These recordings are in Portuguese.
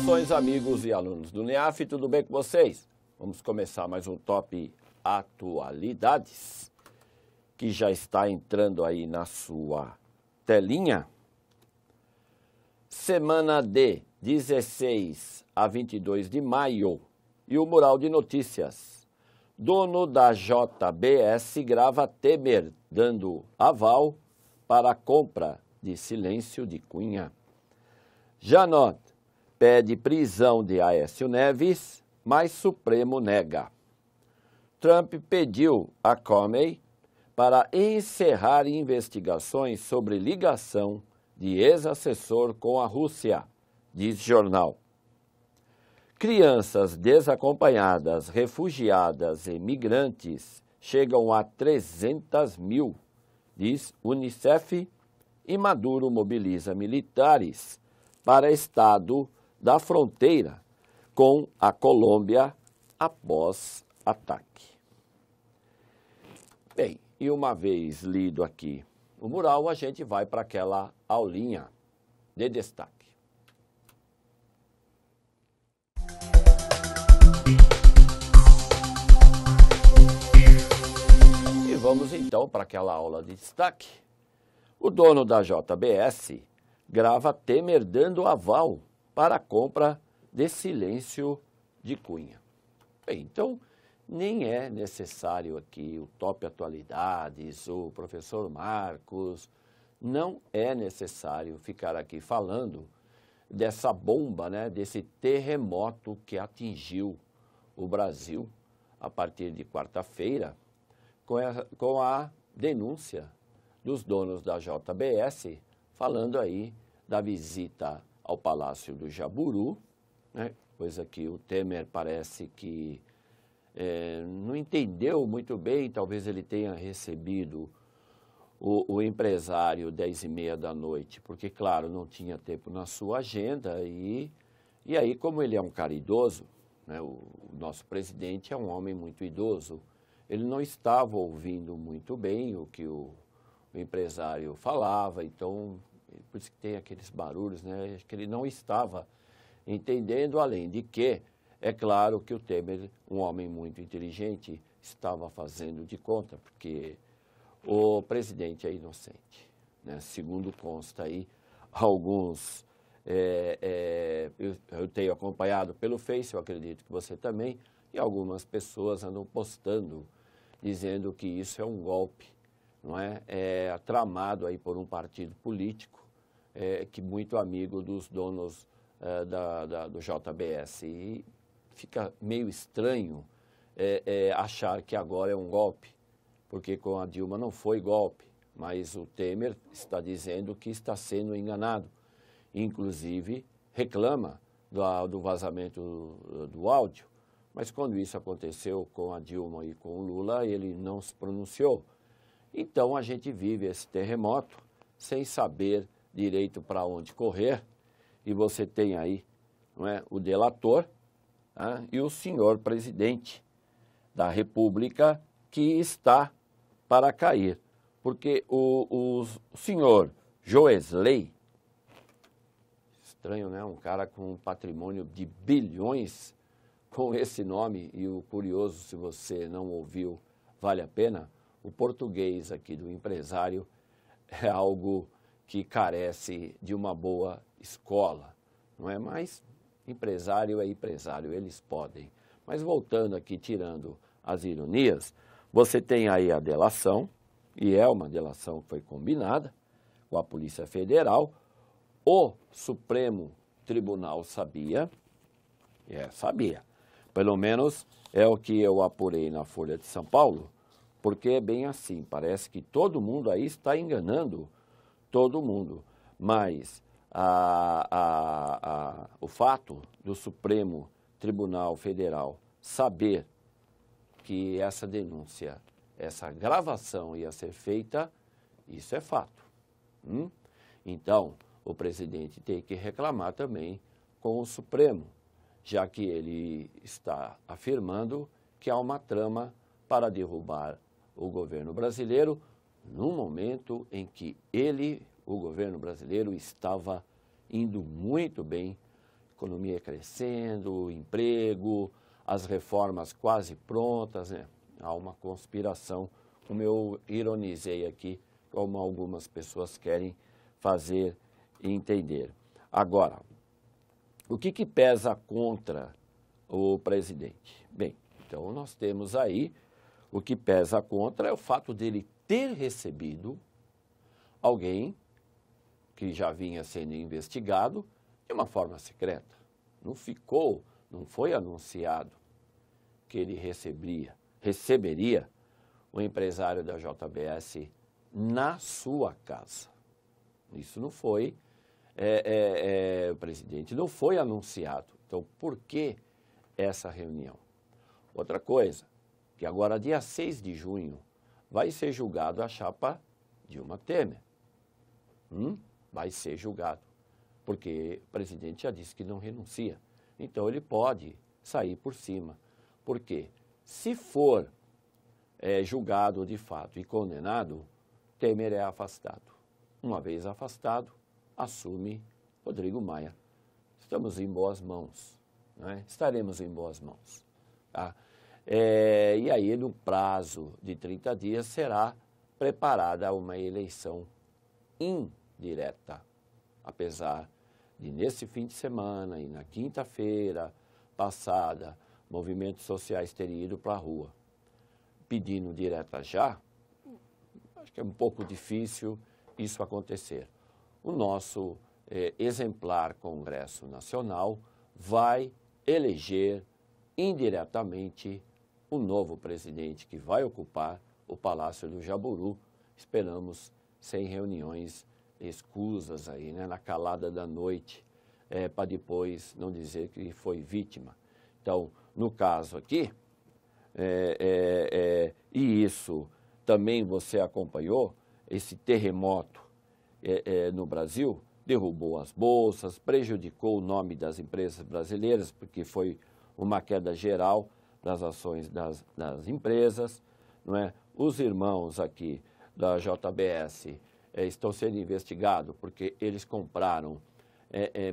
Saudações, amigos e alunos do NEAF, tudo bem com vocês? Vamos começar mais um Top Atualidades, que já está entrando aí na sua telinha. Semana de 16 a 22 de maio e o Mural de Notícias. Dono da JBS grava Temer dando aval para a compra de Silêncio de Cunha. Janot pede prisão de Aécio Neves, mas Supremo nega. Trump pediu a Comey para encerrar investigações sobre ligação de ex-assessor com a Rússia, diz jornal. Crianças desacompanhadas, refugiadas e migrantes chegam a 300 mil, diz Unicef, e Maduro mobiliza militares para estado da fronteira com a Colômbia após ataque. Bem, e uma vez lido aqui o mural, a gente vai para aquela aulinha de destaque. E vamos então para aquela aula de destaque. O dono da JBS grava Temer dando aval para a compra de Silêncio de Cunha. Bem, então, nem é necessário aqui o Top Atualidades, o professor Marcos, não é necessário ficar aqui falando dessa bomba, né, desse terremoto que atingiu o Brasil a partir de quarta-feira, com a denúncia dos donos da JBS, falando aí da visita ao Palácio do Jaburu, né? Coisa que o Temer parece que não entendeu muito bem, talvez ele tenha recebido o empresário 10h30 da noite, porque, claro, não tinha tempo na sua agenda e aí, como ele é um cara idoso, né, o nosso presidente é um homem muito idoso, ele não estava ouvindo muito bem o que o empresário falava, então, por isso que tem aqueles barulhos, né? Acho que ele não estava entendendo, além de que, é claro que o Temer, um homem muito inteligente, estava fazendo de conta, porque o presidente é inocente, né? Segundo consta aí, alguns, eu tenho acompanhado pelo Face, eu acredito que você também, e algumas pessoas andam postando, dizendo que isso é um golpe, não é? É tramado aí por um partido político, que muito amigo dos donos do JBS. E fica meio estranho achar que agora é um golpe, porque com a Dilma não foi golpe, mas o Temer está dizendo que está sendo enganado. Inclusive, reclama do vazamento do áudio, mas quando isso aconteceu com a Dilma e com o Lula, ele não se pronunciou. Então, a gente vive esse terremoto sem saber direito para onde correr, e você tem aí, não é, o delator, né, e o senhor presidente da República que está para cair. Porque o senhor Joesley, estranho, né, um cara com um patrimônio de bilhões com esse nome, e o curioso, se você não ouviu, vale a pena, o português aqui do empresário é algo que carece de uma boa escola, não é? Mas empresário é empresário, eles podem. Mas voltando aqui, tirando as ironias, você tem aí a delação, e é uma delação que foi combinada com a Polícia Federal. O Supremo Tribunal sabia, sabia, pelo menos é o que eu apurei na Folha de São Paulo, porque é bem assim, parece que todo mundo aí está enganando todo mundo, mas o fato do Supremo Tribunal Federal saber que essa denúncia, essa gravação ia ser feita, isso é fato. Então, o presidente tem que reclamar também com o Supremo, já que ele está afirmando que há uma trama para derrubar o governo brasileiro num momento em que o governo brasileiro, estava indo muito bem economia crescendo, emprego, as reformas quase prontas, né? Há uma conspiração, como eu ironizei aqui, como algumas pessoas querem fazer entender. Agora, o que pesa contra o presidente? Bem, então nós temos aí, o que pesa contra é o fato dele ter recebido alguém que já vinha sendo investigado de uma forma secreta. Não foi anunciado que ele receberia o empresário da JBS na sua casa. Isso não foi, o presidente não foi anunciado. Então, por que essa reunião? Outra coisa, que agora, dia 6 de junho, vai ser julgado a chapa Dilma Temer. Vai ser julgado, porque o presidente já disse que não renuncia. Então, ele pode sair por cima. Por quê? Se for julgado de fato e condenado, Temer é afastado. Uma vez afastado, assume Rodrigo Maia. Estamos em boas mãos, né? Estaremos em boas mãos. Tá? E aí, no prazo de 30 dias, será preparada uma eleição indireta. Apesar de, nesse fim de semana e na quinta-feira passada, movimentos sociais terem ido para a rua pedindo direta já, acho que é um pouco difícil isso acontecer. O nosso exemplar Congresso Nacional vai eleger indiretamente o novo presidente que vai ocupar o Palácio do Jaburu. Esperamos sem reuniões escusas aí, né, na calada da noite, para depois não dizer que foi vítima. Então, no caso aqui, e isso também você acompanhou, esse terremoto no Brasil derrubou as bolsas, prejudicou o nome das empresas brasileiras, porque foi uma queda geral das ações das empresas, não é? Os irmãos aqui da JBS estão sendo investigados porque eles compraram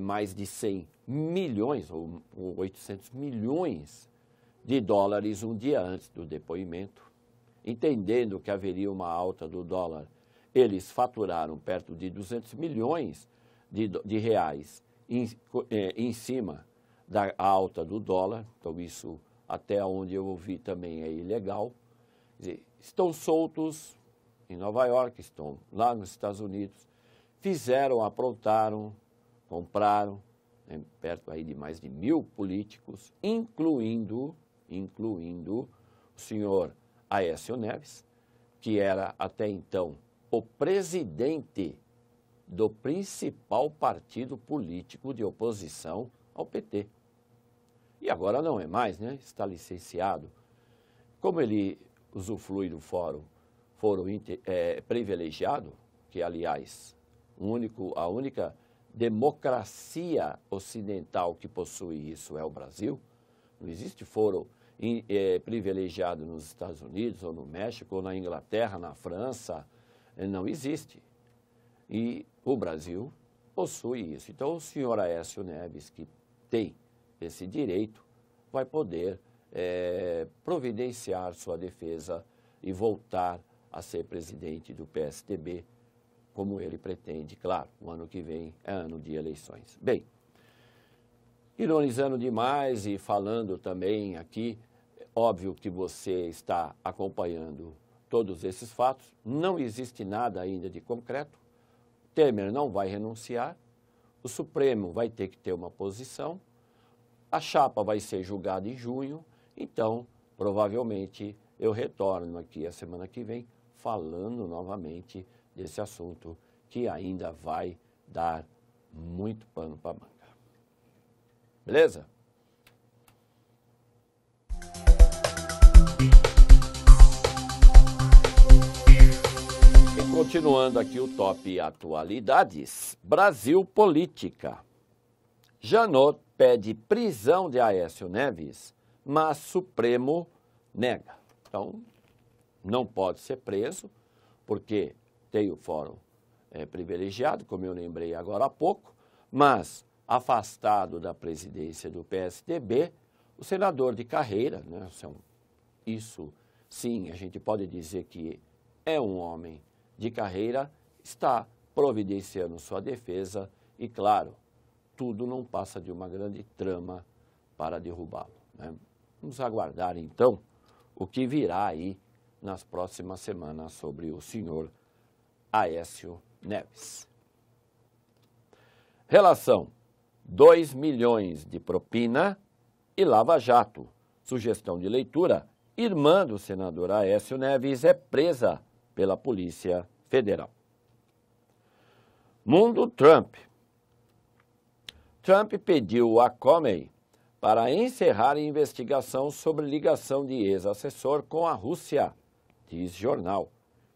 mais de 100 milhões ou 800 milhões de dólares um dia antes do depoimento. Entendendo que haveria uma alta do dólar, eles faturaram perto de 200 milhões de reais em cima da alta do dólar. Então, isso, até onde eu ouvi, também é ilegal. Quer dizer, estão soltos em Nova York, estão lá nos Estados Unidos, aprontaram, compraram, perto aí de mais de 1.000 políticos, incluindo o senhor Aécio Neves, que era até então o presidente do principal partido político de oposição ao PT. E agora não é mais, né? Está licenciado. Como ele usufrui do foro privilegiado, que, aliás, a única democracia ocidental que possui isso é o Brasil. Não existe foro privilegiado nos Estados Unidos, ou no México, ou na Inglaterra, na França. Não existe. E o Brasil possui isso. Então, o senhor Aécio Neves, que tem esse direito, vai poder providenciar sua defesa e voltar a ser presidente do PSDB, como ele pretende. Claro, o ano que vem é ano de eleições. Bem, ironizando demais e falando também aqui, óbvio que você está acompanhando todos esses fatos, não existe nada ainda de concreto, Temer não vai renunciar, o Supremo vai ter que ter uma posição, a chapa vai ser julgada em junho, então, provavelmente, eu retorno aqui a semana que vem falando novamente desse assunto que ainda vai dar muito pano para manga. Beleza? E continuando aqui o top atualidades, Brasil Política. Janot pede prisão de Aécio Neves, mas Supremo nega. Então, não pode ser preso, porque tem o fórum privilegiado, como eu lembrei agora há pouco, mas afastado da presidência do PSDB, o senador de carreira, né? Isso sim, a gente pode dizer que é um homem de carreira, está providenciando sua defesa e, claro, tudo não passa de uma grande trama para derrubá-lo, né? Vamos aguardar, então, o que virá aí nas próximas semanas sobre o senhor Aécio Neves. Relação 2 milhões de propina e Lava Jato. Sugestão de leitura: irmã do senador Aécio Neves é presa pela Polícia Federal. Mundo Trump. Trump pediu a Comey para encerrar a investigação sobre ligação de ex-assessor com a Rússia, diz jornal.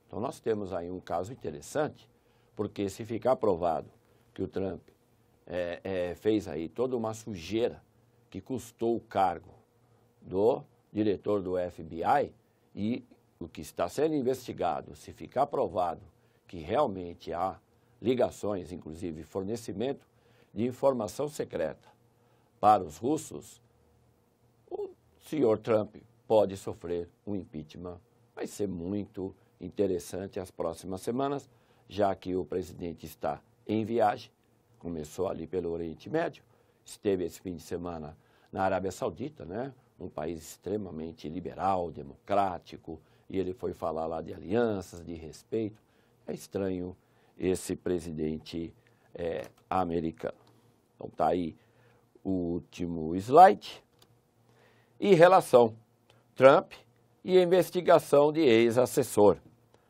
Então nós temos aí um caso interessante, porque se ficar provado que o Trump fez aí toda uma sujeira que custou o cargo do diretor do FBI e o que está sendo investigado, se ficar provado que realmente há ligações, inclusive fornecimento de informação secreta para os russos, o senhor Trump pode sofrer um impeachment. Vai ser muito interessante as próximas semanas, já que o presidente está em viagem, começou ali pelo Oriente Médio, esteve esse fim de semana na Arábia Saudita, né? Um país extremamente liberal, democrático, e ele foi falar lá de alianças, de respeito. É estranho esse presidente americano. Então está aí o último slide. E relação Trump e a investigação de ex-assessor.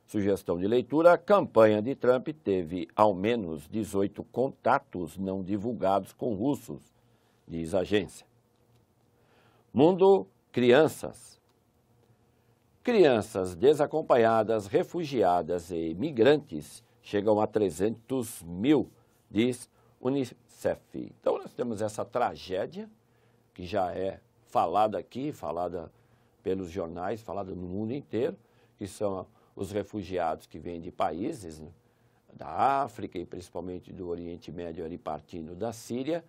Sugestão de leitura: a campanha de Trump teve ao menos 18 contatos não divulgados com russos, diz a agência. Mundo Crianças. Crianças desacompanhadas, refugiadas e migrantes chegam a 300 mil, diz Unicef. Então nós temos essa tragédia que já é falada aqui, falada pelos jornais, falada no mundo inteiro, que são os refugiados que vêm de países, né, da África e principalmente do Oriente Médio, ali partindo da Síria,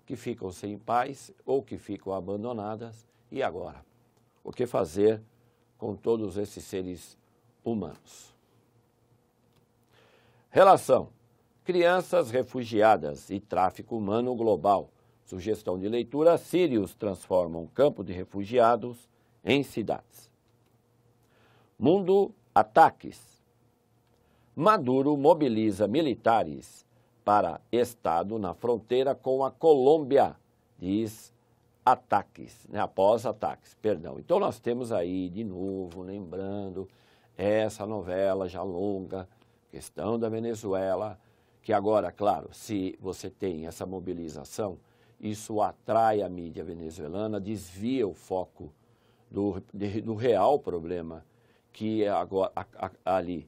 que ficam sem paz ou que ficam abandonadas. E agora? O que fazer com todos esses seres humanos? Relação crianças refugiadas e tráfico humano global. Sugestão de leitura: sírios transformam campo de refugiados em cidades. Mundo Ataques. Maduro mobiliza militares para Estado na fronteira com a Colômbia, diz Ataques, né? Após ataques, perdão. Então nós temos aí, de novo, lembrando, essa novela já longa, questão da Venezuela, que agora, claro, se você tem essa mobilização, isso atrai a mídia venezuelana, desvia o foco do real problema que agora ali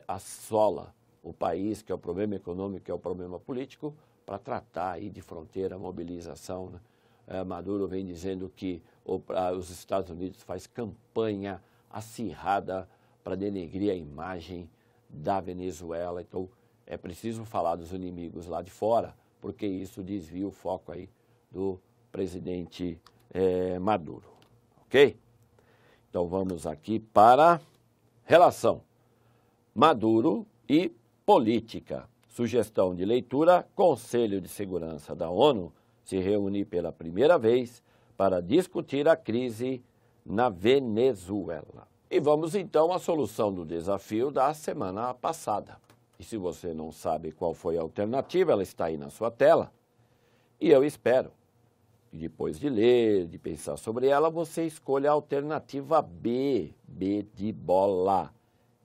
assola o país, que é o problema econômico, que é o problema político, para tratar aí de fronteira, mobilização, né? Maduro vem dizendo que os Estados Unidos faz campanha acirrada para denegrir a imagem da Venezuela. Então, é preciso falar dos inimigos lá de fora, porque isso desvia o foco aí do presidente Maduro, ok? Então, vamos aqui para relação Maduro e política. Sugestão de leitura: Conselho de Segurança da ONU se reúne pela primeira vez para discutir a crise na Venezuela. E vamos então à solução do desafio da semana passada. E se você não sabe qual foi a alternativa, ela está aí na sua tela. E eu espero que depois de ler, de pensar sobre ela, você escolha a alternativa B, B de bola.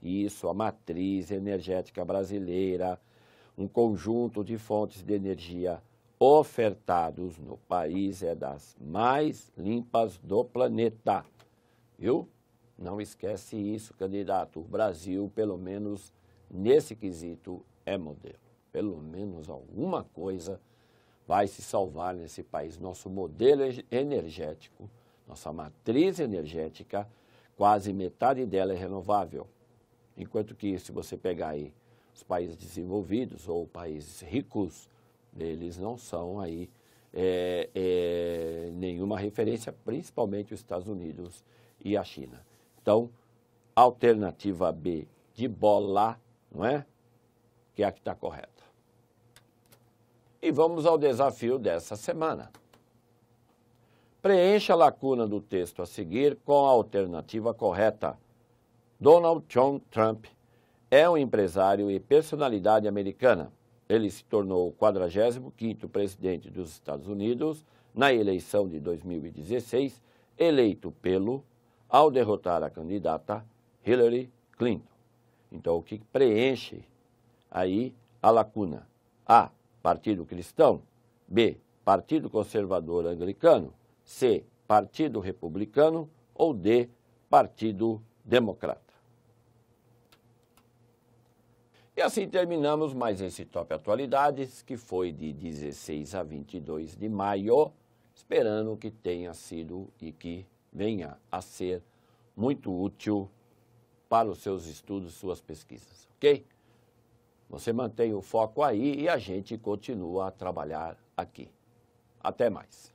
Isso, a matriz energética brasileira, um conjunto de fontes de energia ofertados no país é das mais limpas do planeta. Viu? Não esquece isso, candidato. O Brasil, pelo menos nesse quesito, é modelo. Pelo menos alguma coisa vai se salvar nesse país. Nosso modelo energético, nossa matriz energética, quase metade dela é renovável. Enquanto que, se você pegar aí os países desenvolvidos ou países ricos, Eles não são aí nenhuma referência, principalmente os Estados Unidos e a China. Então, alternativa B de bola, não é? Que é a que está correta. E vamos ao desafio dessa semana. Preencha a lacuna do texto a seguir com a alternativa correta. Donald John Trump é um empresário e personalidade americana. Ele se tornou o 45º presidente dos Estados Unidos na eleição de 2016, eleito pelo, ao derrotar a candidata Hillary Clinton. Então, o que preenche aí a lacuna? A, Partido Cristão. B, Partido Conservador Anglicano. C, Partido Republicano. Ou D, Partido Democrata. E assim terminamos mais esse Top Atualidades, que foi de 16 a 22 de maio, esperando que tenha sido e que venha a ser muito útil para os seus estudos, suas pesquisas, ok? Você mantém o foco aí e a gente continua a trabalhar aqui. Até mais.